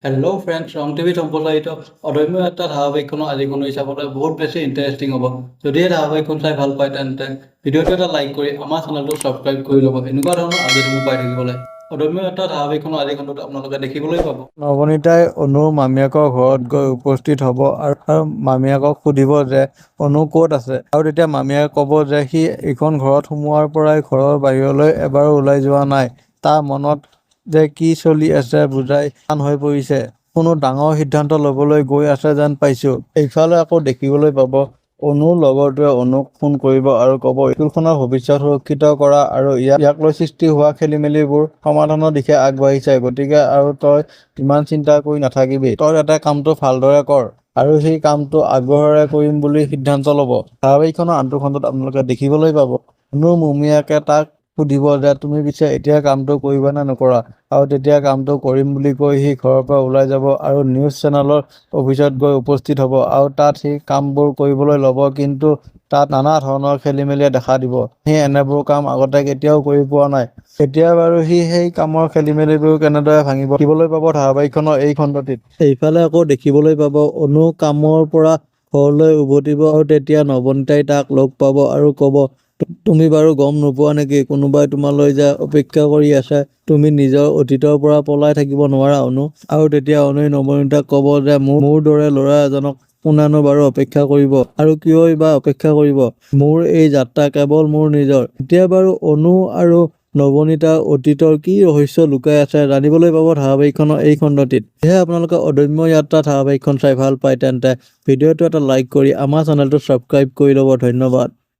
Hello' friends, ৰং টিভিত সম্প্ৰচাৰিত অদম্য এটা ধাৰাবাহিকখনৰ আজিখন হিচাপতে বহুত বেছি ইণ্টাৰেষ্টিং হ'ব। যদি এই ধাৰাবাহিকখন চাই ভাল পায় তেন্তে ভিডিঅ'টো এটা লাইক কৰি আমাৰ চেনেলটো ছাবস্ক্ৰাইব কৰি ল'ব। এনেকুৱা ধৰণৰ আপডেটসমূহ পাই থাকিবলৈ অদম্য এটা ধাৰাবাহিকখনৰ আজিখনত আপোনালোকে দেখিবলৈ পাব। নৱনীতাই অনুৰ মামীয়েকৰ ঘৰত গৈ উপস্থিত হ'ব আৰু মামীয়েকক সুধিব যে অনু ক'ত আছে, আৰু তেতিয়া মামীয়েকে ক'ব যে সি এইখন ঘৰত সোমোৱাৰ পৰাই ঘৰৰ বাহিৰলৈ এবাৰো ওলাই যোৱা নাই। তাৰ মনত যে কি চলি আছে বুজাই টান হৈ পৰিছে। কোনো ডাঙৰ সিদ্ধান্ত ল'বলৈ গৈ আছে যেন পাইছো। এইফালে আকৌ দেখিবলৈ পাব অনুৰ লগৰটোৱে অনুক ফোন কৰিব আৰু ক'ব স্কুলখনৰ ভৱিষ্যত সুৰক্ষিত কৰা আৰু ইয়াক লৈ সৃষ্টি হোৱা খেলিমেলিবোৰ সমাধানৰ দিশে আগবাঢ়িছে। গতিকে আৰু তই ইমান চিন্তা কৰি নাথাকিবি, তই এটা কামটো ভালদৰে কৰ আৰু সেই কামটো আগ্ৰহেৰে কৰিম বুলি সিদ্ধান্ত ল'ব। ধাৰাবাহিকখনৰ আনটো খণ্ডত আপোনালোকে দেখিবলৈ পাব অনুৰ মমীয়াকে তাক সুধিব যে তুমি পিছে এতিয়া কামটো কৰিবা নে নকৰা, আৰু তেতিয়া কামটো কৰিম বুলি কৈ সি ঘৰৰ পৰা ওলাই যাব আৰু নিউজ চেনেলৰ অফিচত গৈ উপস্থিত হ'ব আৰু তাত সি কামবোৰ কৰিবলৈ ল'ব। কিন্তু তাত নানা ধৰণৰ খেলিমেলিয়ে দেখা দিব। সি এনেবোৰ কাম আগতে কেতিয়াও কৰি পোৱা নাই। এতিয়া বাৰু সি সেই কামৰ খেলিমেলিবোৰ কেনেদৰে ভাঙিব দেখিবলৈ পাব ধাৰাবাহিকখনৰ এই খণ্ডটিত। এইফালে আকৌ দেখিবলৈ পাব অনু কামৰ পৰা ঘৰলৈ উভতিব আৰু তেতিয়া নৱনীতাই তাক লগ পাব আৰু ক'ব তুমি বাৰু গম নোপোৱা নেকি কোনোবাই তোমালৈ যে অপেক্ষা কৰি আছে, তুমি নিজৰ অতীতৰ পৰা পলাই থাকিব নোৱাৰা অনু। আৰু তেতিয়া অনুই নৱনীতাক ক'ব যে মোৰ দৰে ল'ৰা এজনক কোনেনো বাৰু অপেক্ষা কৰিব, আৰু কিয় বা অপেক্ষা কৰিব, মোৰ এই যাত্ৰা কেৱল মোৰ নিজৰ। এতিয়া বাৰু অনু আৰু নৱনীতাৰ অতীতৰ কি ৰহস্য লুকাই আছে জানিবলৈ পাব ধাৰাবাহিকখনৰ এই খণ্ডটিত। সেয়ে আপোনালোকে অদম্য যাত্ৰা ধাৰাবাহিকখন চাই ভাল পায় তেন্তে ভিডিঅ'টো এটা লাইক কৰি আমাৰ চেনেলটো ছাবস্ক্ৰাইব কৰি ল'ব। ধন্যবাদ।